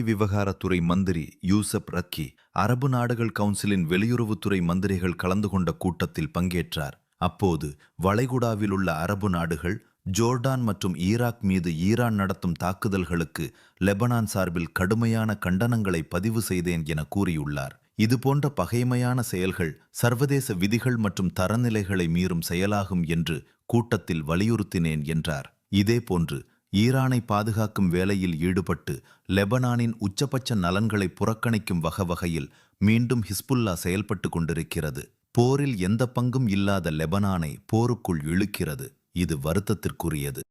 வெளிவிவகாரத்துறை மந்திரி யூசப் ரக்கி அரபு நாடுகள் கவுன்சிலின் வெளியுறவுத்துறை மந்திரிகள் கலந்து கொண்ட கூட்டத்தில் பங்கேற்றார். அப்போது வளைகுடாவில் உள்ள அரபு நாடுகள் ஜோர்டான் மற்றும் ஈராக் மீது ஈரான் நடத்தும் தாக்குதல்களுக்கு லெபனான் சார்பில் கடுமையான கண்டனங்களை பதிவு செய்தேன் என கூறியுள்ளார். இதுபோன்ற பகைமையான செயல்கள் சர்வதேச விதிகள் மற்றும் தரநிலைகளை மீறும் செயலாகும் என்று கூட்டத்தில் வலியுறுத்தினேன் என்றார். இதேபோன்று ஈரானை பாதுகாக்கும் வேலையில் ஈடுபட்டு லெபனானின் உச்சபட்ச நலன்களை புறக்கணிக்கும் வகையில் மீண்டும் ஹிஸ்புல்லா செயல்பட்டு கொண்டிருக்கிறது. போரில் எந்த பங்கும் இல்லாத லெபனானை போருக்குள் இழுக்கிறது. இது வருத்தத்திற்குரியது.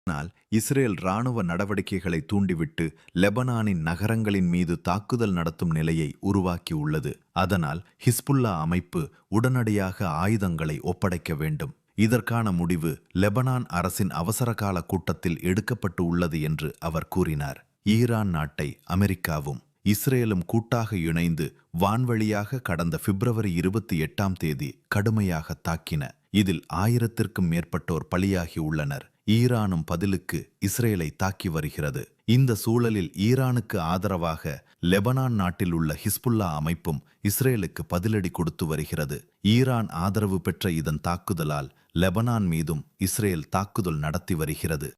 ஆனால் இஸ்ரேல் இராணுவ நடவடிக்கைகளை தூண்டிவிட்டு லெபனானின் நகரங்களின் மீது தாக்குதல் நடத்தும் நிலையை உருவாக்கியுள்ளது. அதனால் ஹிஸ்புல்லா அமைப்பு உடனடியாக ஆயுதங்களை ஒப்படைக்க வேண்டும். இதற்கான முடிவு லெபனான் அரசின் அவசரகால கூட்டத்தில் எடுக்கப்பட்டு உள்ளது என்று அவர் கூறினார். ஈரான் நாட்டை அமெரிக்காவும் இஸ்ரேலும் கூட்டாக இணைந்து வான்வழியாக கடந்த பிப்ரவரி 28 கடுமையாக தாக்கின. இதில் 1000க்கும் மேற்பட்டோர் பலியாகி உள்ளனர். ஈரானும் பதிலுக்கு இஸ்ரேலை தாக்கி வருகிறது. இந்த சூழலில் ஈரானுக்கு ஆதரவாக லெபனான் நாட்டில் உள்ள ஹிஸ்புல்லா அமைப்பும் இஸ்ரேலுக்கு பதிலடி கொடுத்து வருகிறது. ஈரான் ஆதரவு பெற்ற இதன் தாக்குதலால் லெபனான் மீதும் இஸ்ரேல் தாக்குதல் நடத்தி வருகிறது.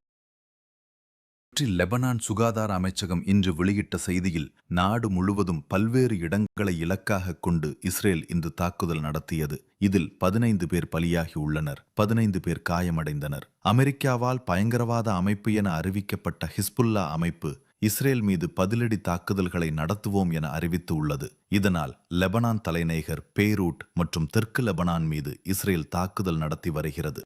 லெபனான் சுகாதார அமைச்சகம் இன்று வெளியிட்ட செய்தியில் நாடு முழுவதும் பல்வேறு இடங்களை இலக்காக கொண்டு இஸ்ரேல் இன்று தாக்குதல் நடத்தியது. இதில் 15 பேர் பலியாகி உள்ளனர், 15 பேர் காயமடைந்தனர். அமெரிக்காவால் பயங்கரவாத அமைப்பு என அறிவிக்கப்பட்ட ஹிஸ்புல்லா அமைப்பு இஸ்ரேல் மீது பதிலடி தாக்குதல்களை நடத்துவோம் என அறிவித்து உள்ளது. இதனால் லெபனான் தலைநகர் பெய்ரூட் மற்றும் தெற்கு லெபனான் மீது இஸ்ரேல் தாக்குதல் நடத்தி வருகிறது.